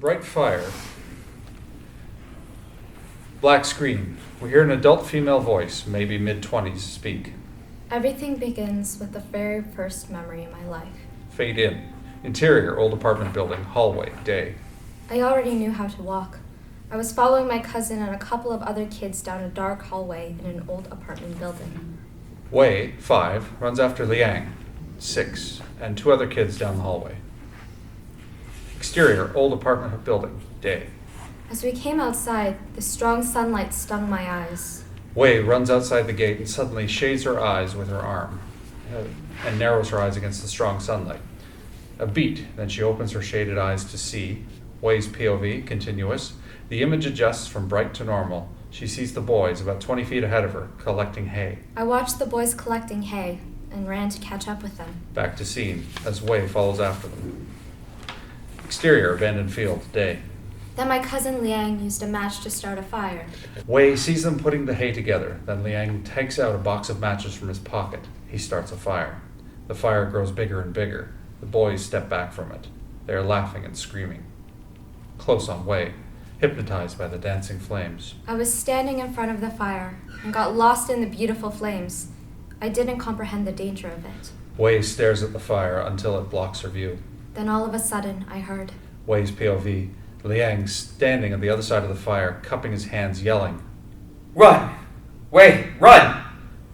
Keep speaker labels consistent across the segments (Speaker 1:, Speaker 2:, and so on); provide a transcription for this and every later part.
Speaker 1: bright fire. Black screen. We hear an adult female voice, maybe mid-20s, speak.
Speaker 2: Everything begins with the very first memory in my life.
Speaker 1: Fade in. Interior, old apartment building, hallway, day.
Speaker 2: I already knew how to walk. I was following my cousin and a couple of other kids down a dark hallway in an old apartment building.
Speaker 1: Wei, 5, runs after Liang, 6, and 2 other kids down the hallway. Exterior, old apartment building, day.
Speaker 2: As we came outside, the strong sunlight stung my eyes.
Speaker 1: Wei runs outside the gate and suddenly shades her eyes with her arm and narrows her eyes against the strong sunlight. A beat, then she opens her shaded eyes to see. Wei's POV, continuous. The image adjusts from bright to normal. She sees the boys about 20 feet ahead of her, collecting hay.
Speaker 2: I watched the boys collecting hay and ran to catch up with them.
Speaker 1: Back to scene, as Wei follows after them. Exterior, abandoned field, day.
Speaker 2: Then my cousin Liang used a match to start a fire.
Speaker 1: Wei sees them putting the hay together. Then Liang takes out a box of matches from his pocket. He starts a fire. The fire grows bigger and bigger. The boys step back from it. They are laughing and screaming. Close on Wei, hypnotized by the dancing flames.
Speaker 2: I was standing in front of the fire and got lost in the beautiful flames. I didn't comprehend the danger of it.
Speaker 1: Wei stares at the fire until it blocks her view.
Speaker 2: Then all of a sudden, I heard.
Speaker 1: Wei's POV, Liang standing on the other side of the fire, cupping his hands, yelling.
Speaker 3: Run! Wei, run!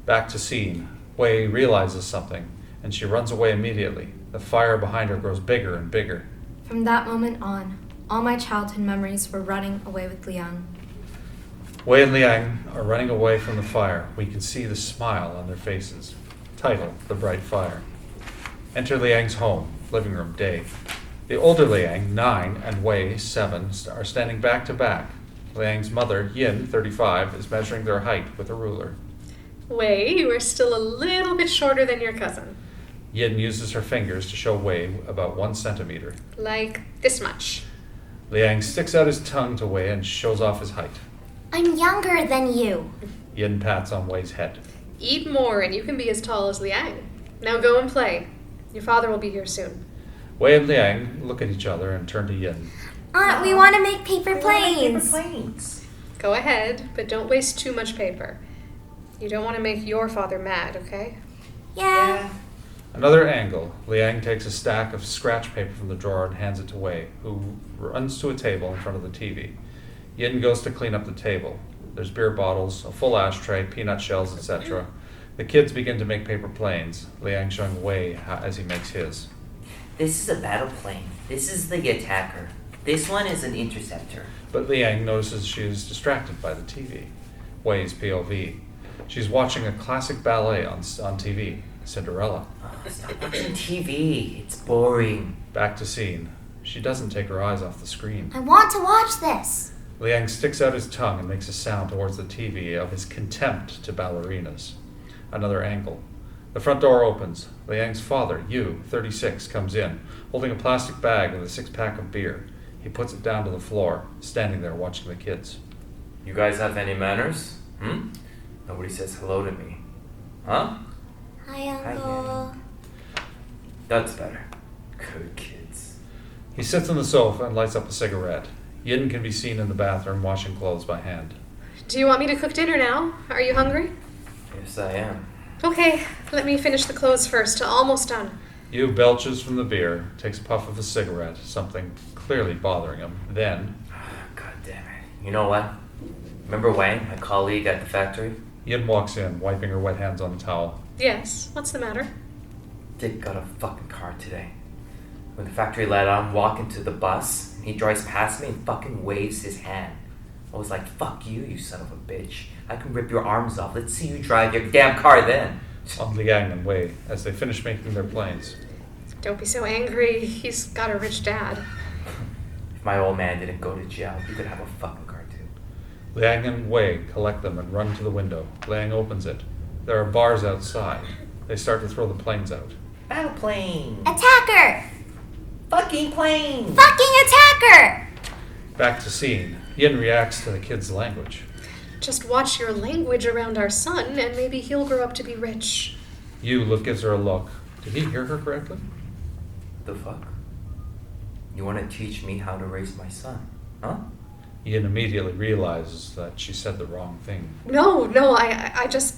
Speaker 1: Back to scene. Wei realizes something, and she runs away immediately. The fire behind her grows bigger and bigger.
Speaker 2: From that moment on, all my childhood memories were running away with Liang.
Speaker 1: Wei and Liang are running away from the fire. We can see the smile on their faces. Title, The Bright Fire. Enter Liang's home, living room, day. The older Liang, 9, and Wei, 7, are standing back to back. Liang's mother, Yin, 35, is measuring their height with a ruler.
Speaker 4: Wei, you are still a little bit shorter than your cousin.
Speaker 1: Yin uses her fingers to show Wei about 1 centimeter.
Speaker 4: Like this much.
Speaker 1: Liang sticks out his tongue to Wei and shows off his height.
Speaker 5: I'm younger than you.
Speaker 1: Yin pats on Wei's head.
Speaker 4: Eat more and you can be as tall as Liang. Now go and play. Your father will be here soon.
Speaker 1: Wei and Liang look at each other and turn to Yin.
Speaker 5: Aunt, we want to make paper planes.
Speaker 4: Go ahead, but don't waste too much paper. You don't want to make your father mad, okay?
Speaker 5: Yeah.
Speaker 1: Another angle. Liang takes a stack of scratch paper from the drawer and hands it to Wei, who runs to a table in front of the TV. Yin goes to clean up the table. There's beer bottles, a full ashtray, peanut shells, etc. The kids begin to make paper planes, Liang showing Wei as he makes his.
Speaker 3: This is a battle plane. This is the attacker. This one is an interceptor.
Speaker 1: But Liang notices she is distracted by the TV. Wei's POV. She's watching a classic ballet on TV, Cinderella.
Speaker 3: Oh, stop watching TV. It's boring.
Speaker 1: Back to scene. She doesn't take her eyes off the screen.
Speaker 5: I want to watch this.
Speaker 1: Liang sticks out his tongue and makes a sound towards the TV of his contempt to ballerinas. Another angle. The front door opens. Liang's father, Yu, 36, comes in, holding a plastic bag with a 6-pack of beer. He puts it down to the floor, standing there watching the kids.
Speaker 3: You guys have any manners? Nobody says hello to me. Huh?
Speaker 5: Hi, Uncle.
Speaker 3: That's better. Good kids.
Speaker 1: He sits on the sofa and lights up a cigarette. Yin can be seen in the bathroom washing clothes by hand.
Speaker 4: Do you want me to cook dinner now? Are you hungry?
Speaker 3: Yes, I am.
Speaker 4: Okay, let me finish the clothes first. Almost done.
Speaker 1: Yu belches from the beer, takes a puff of his cigarette, something clearly bothering him. Then,
Speaker 3: God damn it. You know what? Remember Wang, my colleague at the factory?
Speaker 1: Yin walks in, wiping her wet hands on the towel.
Speaker 4: Yes, what's the matter?
Speaker 3: Dick got a fucking car today. When the factory let him walk into the bus, he drives past me and fucking waves his hand. I was like, fuck you, you son of a bitch. I can rip your arms off. Let's see you drive your damn car then.
Speaker 1: On Liang and Wei, as they finish making their planes.
Speaker 4: Don't be so angry. He's got a rich dad.
Speaker 3: If my old man didn't go to jail, he could have a fucking car too.
Speaker 1: Liang and Wei collect them and run to the window. Liang opens it. There are bars outside. They start to throw the planes out.
Speaker 3: Battle plane!
Speaker 5: Attacker!
Speaker 3: Fucking plane!
Speaker 5: Fucking attacker!
Speaker 1: Back to scene. Yin reacts to the kid's language.
Speaker 4: Just watch your language around our son, and maybe he'll grow up to be rich.
Speaker 1: Yu gives her a look. Did he hear her correctly?
Speaker 3: The fuck? You want to teach me how to raise my son, huh?
Speaker 1: Yin immediately realizes that she said the wrong thing.
Speaker 4: No, I just...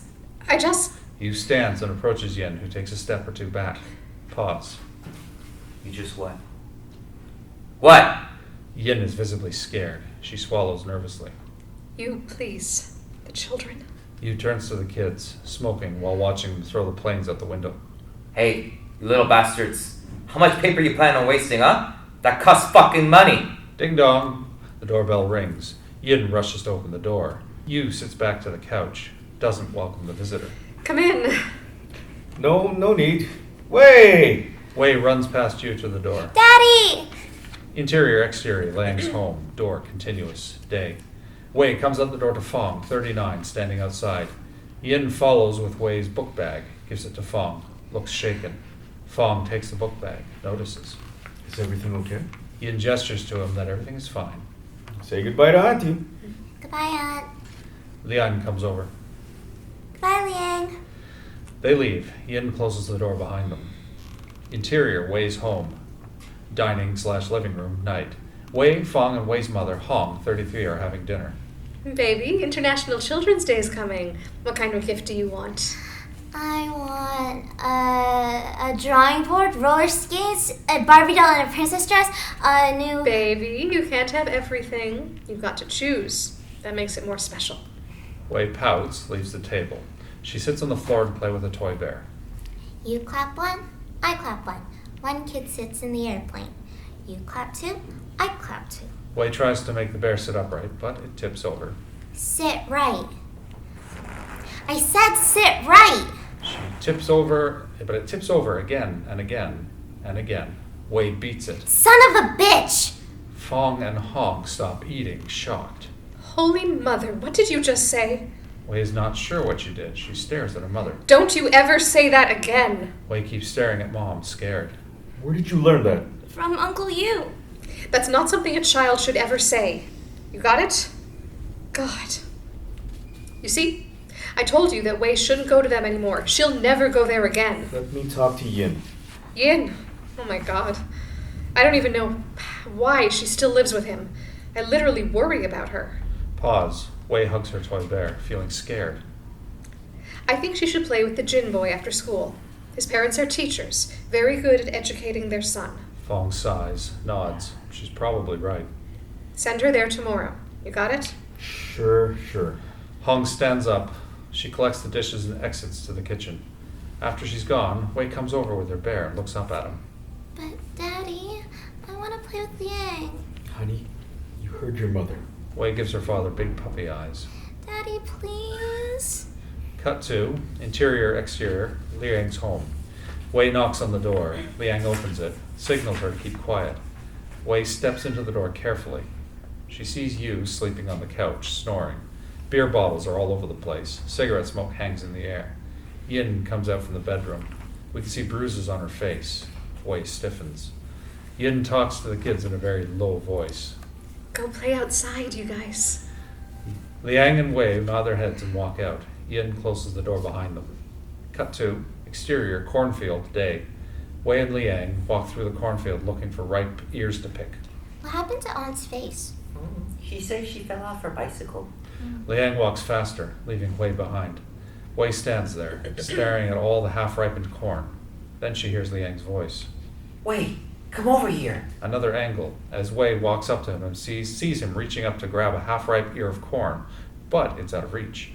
Speaker 1: Yu stands and approaches Yin, who takes a step or two back. Pause.
Speaker 3: You just what? What?
Speaker 1: Yin is visibly scared. She swallows nervously.
Speaker 4: You, please. The children.
Speaker 1: Yu turns to the kids, smoking while watching them throw the planes out the window.
Speaker 3: Hey, you little bastards. How much paper you plan on wasting, huh? That costs fucking money.
Speaker 1: Ding dong. The doorbell rings. Yin rushes to open the door. Yu sits back to the couch, doesn't welcome the visitor.
Speaker 4: Come in.
Speaker 6: No need. Wait!
Speaker 1: Wei runs past Yu to the door.
Speaker 5: Daddy!
Speaker 1: Interior, exterior, Liang's home. Door continuous. Day. Wei comes out the door to Fong, 39, standing outside. Yin follows with Wei's book bag, gives it to Fong, looks shaken. Fong takes the book bag, notices.
Speaker 6: Is everything okay?
Speaker 1: Yin gestures to him that everything is fine.
Speaker 6: Say goodbye to Auntie.
Speaker 5: Goodbye, Aunt.
Speaker 1: Liang comes over.
Speaker 5: Goodbye, Liang.
Speaker 1: They leave. Yin closes the door behind them. Interior, Wei's home. Dining/living room, night. Wei, Fong, and Wei's mother, Hong, 33, are having dinner.
Speaker 4: Baby, International Children's Day is coming. What kind of gift do you want?
Speaker 5: I want a drawing board, roller skates, a Barbie doll and a princess dress, a new...
Speaker 4: Baby, you can't have everything. You've got to choose. That makes it more special.
Speaker 1: Wei pouts, leaves the table. She sits on the floor to play with a toy bear.
Speaker 5: You clap one, I clap one. One kid sits in the airplane. You clap two, I clap two.
Speaker 1: Wei tries to make the bear sit upright, but it tips over.
Speaker 5: Sit right. I said sit right.
Speaker 1: She tips over, but it tips over again and again and again. Wei beats it.
Speaker 5: Son of a bitch!
Speaker 1: Fong and Hong stop eating, shocked.
Speaker 4: Holy Mother, what did you just say?
Speaker 1: Wei is not sure what she did. She stares at her mother.
Speaker 4: Don't you ever say that again.
Speaker 1: Wei keeps staring at Mom, scared.
Speaker 6: Where did you learn that?
Speaker 2: From Uncle Yu.
Speaker 4: That's not something a child should ever say. You got it? God. You see? I told you that Wei shouldn't go to them anymore. She'll never go there again.
Speaker 6: Let me talk to Yin.
Speaker 4: Yin. Oh my God. I don't even know why she still lives with him. I literally worry about her.
Speaker 1: Pause. Wei hugs her toy bear, feeling scared.
Speaker 4: I think she should play with the Jin boy after school. His parents are teachers, very good at educating their son.
Speaker 1: Fong sighs, nods. She's probably right.
Speaker 4: Send her there tomorrow. You got it?
Speaker 6: Sure.
Speaker 1: Hong stands up. She collects the dishes and exits to the kitchen. After she's gone, Wei comes over with her bear and looks up at him.
Speaker 5: But Daddy, I want to play with Liang.
Speaker 6: Honey, you heard your mother.
Speaker 1: Wei gives her father big puppy eyes.
Speaker 5: Daddy, please.
Speaker 1: Cut to, interior, exterior, Liang's home. Wei knocks on the door. Liang opens it, signals her to keep quiet. Wei steps into the door carefully. She sees Yu sleeping on the couch, snoring. Beer bottles are all over the place. Cigarette smoke hangs in the air. Yin comes out from the bedroom. We can see bruises on her face. Wei stiffens. Yin talks to the kids in a very low voice.
Speaker 4: Go play outside, you guys.
Speaker 1: Liang and Wei nod their heads and walk out. Yin closes the door behind them. Cut to, exterior, cornfield, day. Wei and Liang walk through the cornfield looking for ripe ears to pick.
Speaker 5: What happened to Aunt's face?
Speaker 3: She says she fell off her bicycle.
Speaker 1: Liang walks faster, leaving Wei behind. Wei stands there, staring at all the half-ripened corn. Then she hears Liang's voice.
Speaker 3: Wait, come over here.
Speaker 1: Another angle, as Wei walks up to him and sees him reaching up to grab a half-ripe ear of corn, but it's out of reach.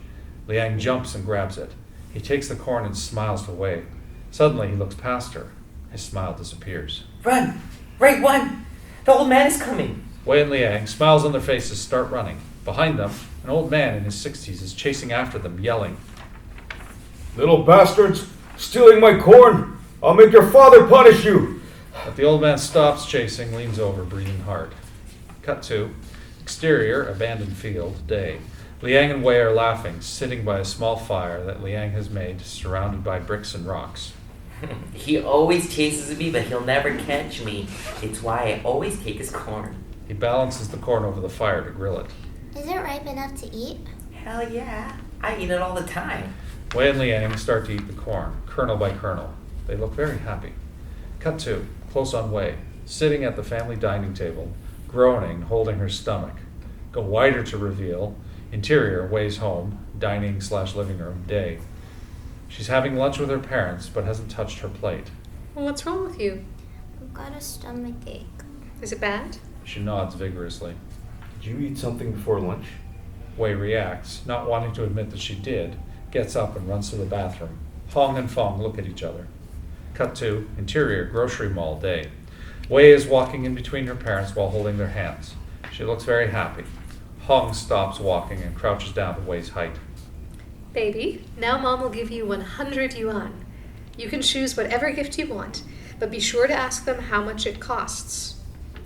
Speaker 1: Liang jumps and grabs it. He takes the corn and smiles to Wei. Suddenly he looks past her. His smile disappears.
Speaker 3: Run! Right one! The old man is coming.
Speaker 1: Wei and Liang, smiles on their faces, start running. Behind them, an old man in his 60s is chasing after them, yelling.
Speaker 6: Little bastards! Stealing my corn! I'll make your father punish you!
Speaker 1: But the old man stops chasing, leans over, breathing hard. Cut to, exterior, abandoned field, day. Liang and Wei are laughing, sitting by a small fire that Liang has made, surrounded by bricks and rocks.
Speaker 3: He always chases me, but he'll never catch me. It's why I always take his corn.
Speaker 1: He balances the corn over the fire to grill it.
Speaker 5: Is it ripe enough to eat?
Speaker 3: Hell yeah. I eat it all the time.
Speaker 1: Wei and Liang start to eat the corn, kernel by kernel. They look very happy. Cut to, close on Wei. sitting at the family dining table, groaning, holding her stomach. Go wider to reveal, interior, Wei's home, dining/living room, day. She's having lunch with her parents, but hasn't touched her plate.
Speaker 4: Well, what's wrong with you?
Speaker 5: I've got a stomach ache.
Speaker 4: Is it bad?
Speaker 1: She nods vigorously.
Speaker 6: Did you eat something before lunch?
Speaker 1: Wei reacts, not wanting to admit that she did, gets up and runs to the bathroom. Hong and Fong look at each other. Cut to interior grocery mall, day. Wei is walking in between her parents while holding their hands. She looks very happy. Hong stops walking and crouches down to Wei's height.
Speaker 4: Baby, now Mom will give you 100 yuan. You can choose whatever gift you want, but be sure to ask them how much it costs.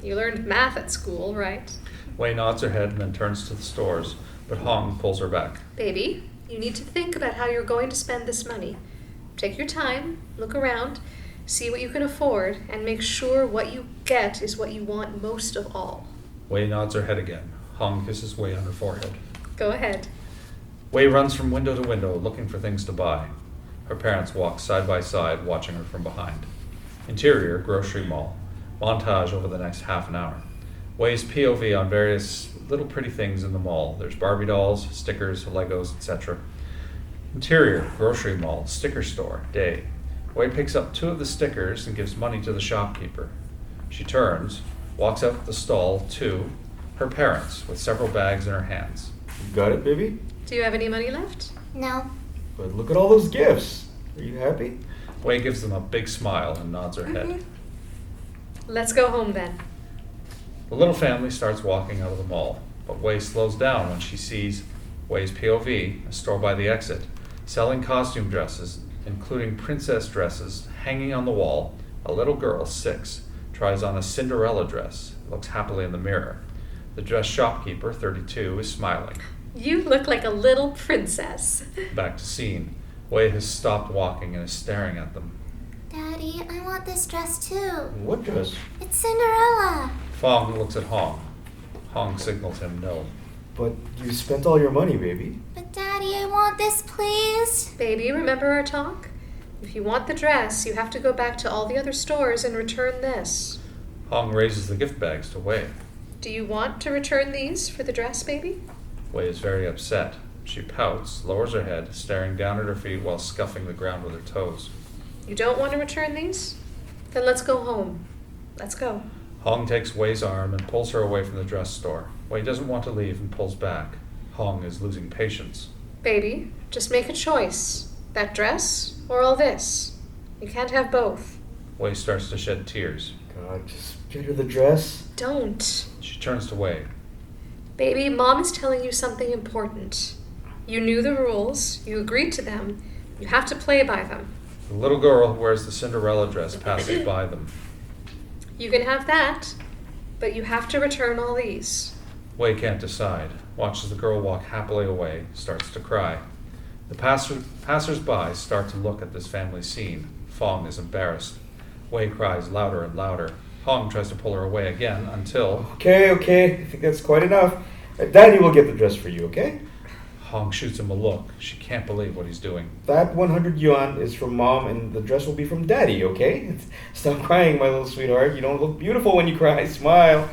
Speaker 4: You learned math at school, right?
Speaker 1: Wei nods her head and then turns to the stores, but Hong pulls her back.
Speaker 4: Baby, you need to think about how you're going to spend this money. Take your time, look around, see what you can afford, and make sure what you get is what you want most of all.
Speaker 1: Wei nods her head again. Hong kisses Wei on her forehead.
Speaker 4: Go ahead.
Speaker 1: Wei runs from window to window looking for things to buy. Her parents walk side by side, watching her from behind. Interior, grocery mall. Montage over the next half an hour. Wei's POV on various little pretty things in the mall. There's Barbie dolls, stickers, Legos, etc. Interior, grocery mall, sticker store, day. Wei picks up 2 of the stickers and gives money to the shopkeeper. She turns, walks out the stall to her parents with several bags in her hands.
Speaker 6: You got it, baby?
Speaker 4: Do you have any money left?
Speaker 5: No.
Speaker 6: But look at all those gifts. Are you happy?
Speaker 1: Wei gives them a big smile and nods her head.
Speaker 4: Let's go home then.
Speaker 1: The little family starts walking out of the mall, but Wei slows down when she sees Wei's POV, a store by the exit, selling costume dresses, including princess dresses, hanging on the wall. A little girl, 6, tries on a Cinderella dress, looks happily in the mirror. The dress shopkeeper, 32, is smiling.
Speaker 4: You look like a little princess.
Speaker 1: Back to scene. Wei has stopped walking and is staring at them.
Speaker 5: Daddy, I want this dress too.
Speaker 6: What dress?
Speaker 5: It's Cinderella.
Speaker 1: Fong looks at Hong. Hong signals him no.
Speaker 6: But you spent all your money, baby.
Speaker 5: But Daddy, I want this, please.
Speaker 4: Baby, remember our talk? If you want the dress, you have to go back to all the other stores and return this.
Speaker 1: Hong raises the gift bags to Wei.
Speaker 4: Do you want to return these for the dress, baby?
Speaker 1: Wei is very upset. She pouts, lowers her head, staring down at her feet while scuffing the ground with her toes.
Speaker 4: You don't want to return these? Then let's go home. Let's go.
Speaker 1: Hong takes Wei's arm and pulls her away from the dress store. Wei doesn't want to leave and pulls back. Hong is losing patience.
Speaker 4: Baby, just make a choice. That dress or all this. You can't have both.
Speaker 1: Wei starts to shed tears.
Speaker 6: God, just get her the dress.
Speaker 4: Don't.
Speaker 1: She turns to Wei.
Speaker 4: Baby, Mom is telling you something important. You knew the rules. You agreed to them. You have to play by them.
Speaker 1: The little girl who wears the Cinderella dress passes by them.
Speaker 4: You can have that, but you have to return all these.
Speaker 1: Wei can't decide. Watches the girl walk happily away, starts to cry. The passers-by start to look at this family scene. Fong is embarrassed. Wei cries louder and louder. Hong tries to pull her away again until...
Speaker 6: Okay, I think that's quite enough. Daddy will get the dress for you, okay?
Speaker 1: Hong shoots him a look. She can't believe what he's doing.
Speaker 6: That 100 yuan is from Mom, and the dress will be from Daddy, okay? Stop crying, my little sweetheart. You don't look beautiful when you cry. Smile.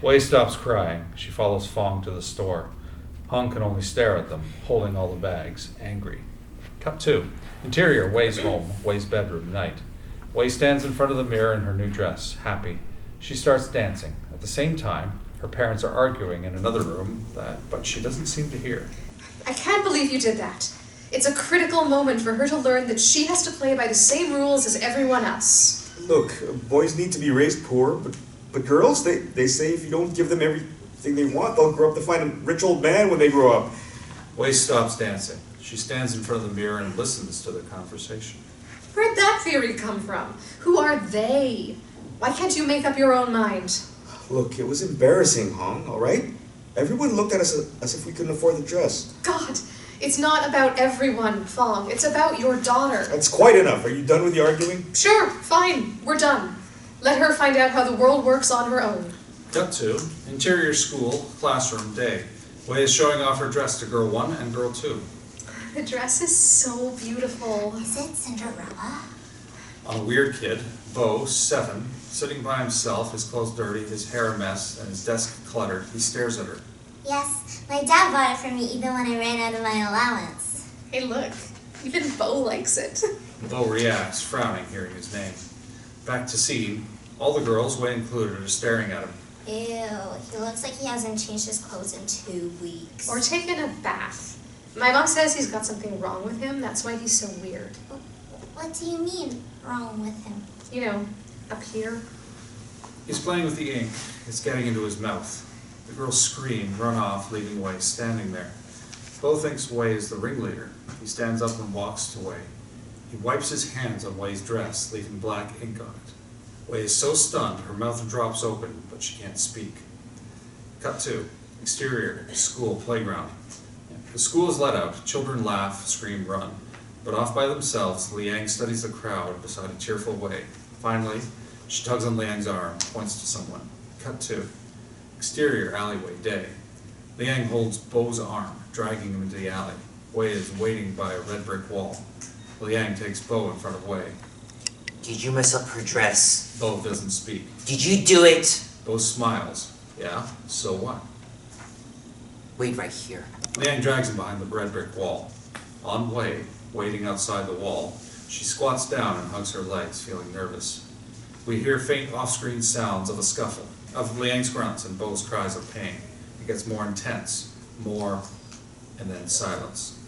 Speaker 1: Wei stops crying. She follows Fong to the store. Hong can only stare at them, holding all the bags, angry. Cut 2. Interior, Wei's home, Wei's bedroom, night. Wei stands in front of the mirror in her new dress, happy. She starts dancing. At the same time, her parents are arguing in another room, but she doesn't seem to hear.
Speaker 4: I can't believe you did that. It's a critical moment for her to learn that she has to play by the same rules as everyone else.
Speaker 7: Look, boys need to be raised poor, but girls, they say if you don't give them everything they want, they'll grow up to find a rich old man when they grow up.
Speaker 1: Wei stops dancing. She stands in front of the mirror and listens to their conversation.
Speaker 4: Where'd that theory come from? Who are they? Why can't you make up your own mind?
Speaker 7: Look, it was embarrassing, Hong, all right? Everyone looked at us as if we couldn't afford the dress.
Speaker 4: God, it's not about everyone, Fong. It's about your daughter.
Speaker 7: That's quite enough. Are you done with the arguing?
Speaker 4: Sure, fine. We're done. Let her find out how the world works on her own.
Speaker 1: Cut 2. Interior school, classroom, day. Wei is showing off her dress to girl 1 and girl 2.
Speaker 4: The dress is so beautiful.
Speaker 5: Is it Cinderella?
Speaker 1: On a weird kid, Bo, 7, sitting by himself, his clothes dirty, his hair a mess, and his desk cluttered, he stares at her.
Speaker 5: Yes, my dad bought it for me even when I ran out of my allowance.
Speaker 4: Hey, look. Even Bo likes it.
Speaker 1: Bo reacts, frowning, hearing his name. Back to scene. All the girls, Way included, are staring at him.
Speaker 5: Ew, he looks like he hasn't changed his clothes in 2 weeks.
Speaker 4: Or taken a bath. My mom says he's got something wrong with him. That's why he's so weird.
Speaker 5: What do you mean, wrong with him?
Speaker 4: You know, up here.
Speaker 1: He's playing with the ink. It's getting into his mouth. The girls scream, run off, leaving Way standing there. Bo thinks Way is the ringleader. He stands up and walks to Way. He wipes his hands on Way's dress, leaving black ink on it. Way is so stunned, her mouth drops open, but she can't speak. Cut 2. Exterior, school, playground. The school is let out. Children laugh, scream, run. But off by themselves, Liang studies the crowd beside a cheerful Way. Finally, she tugs on Liang's arm, points to someone. Cut 2. Exterior, alleyway, day. Liang holds Bo's arm, dragging him into the alley. Way is waiting by a red brick wall. Liang takes Bo in front of Way.
Speaker 3: Did you mess up her dress?
Speaker 1: Bo doesn't speak.
Speaker 3: Did you do it?
Speaker 1: Bo smiles. Yeah, so what?
Speaker 3: Wait right here.
Speaker 1: Liang drags him behind the red brick wall. On Way, waiting outside the wall, she squats down and hugs her legs, feeling nervous. We hear faint off-screen sounds of a scuffle, of Liang's grunts and Bo's cries of pain. It gets more intense, more, and then silence.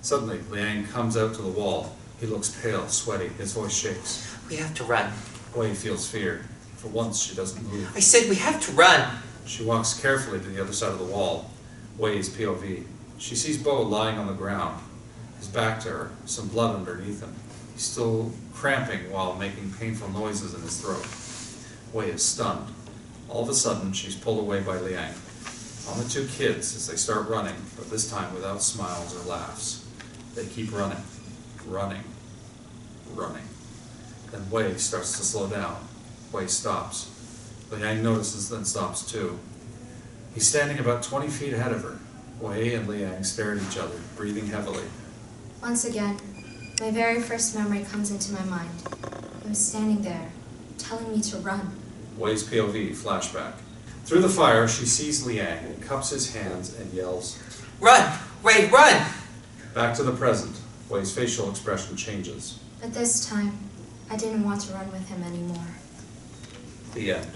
Speaker 1: Suddenly, Liang comes out to the wall. He looks pale, sweaty, his voice shakes.
Speaker 3: We have to run.
Speaker 1: Way feels fear. For once, she doesn't move.
Speaker 3: I said we have to run.
Speaker 1: She walks carefully to the other side of the wall. Way's POV. She sees Bo lying on the ground, his back to her, some blood underneath him. He's still cramping while making painful noises in his throat. Way is stunned. All of a sudden, she's pulled away by Liang. On the 2 kids as they start running, but this time without smiles or laughs. They keep running, running, running. Then Way starts to slow down. Way stops. Liang notices, then stops too. He's standing about 20 feet ahead of her. Way and Liang stare at each other, breathing heavily.
Speaker 2: Once again, my very first memory comes into my mind. He was standing there, telling me to run.
Speaker 1: Way's POV, flashback. Through the fire, she sees Liang, cups his hands, and yells,
Speaker 3: Run! Ray, run!
Speaker 1: Back to the present. Way's facial expression changes.
Speaker 2: But this time, I didn't want to run with him anymore.
Speaker 1: The end.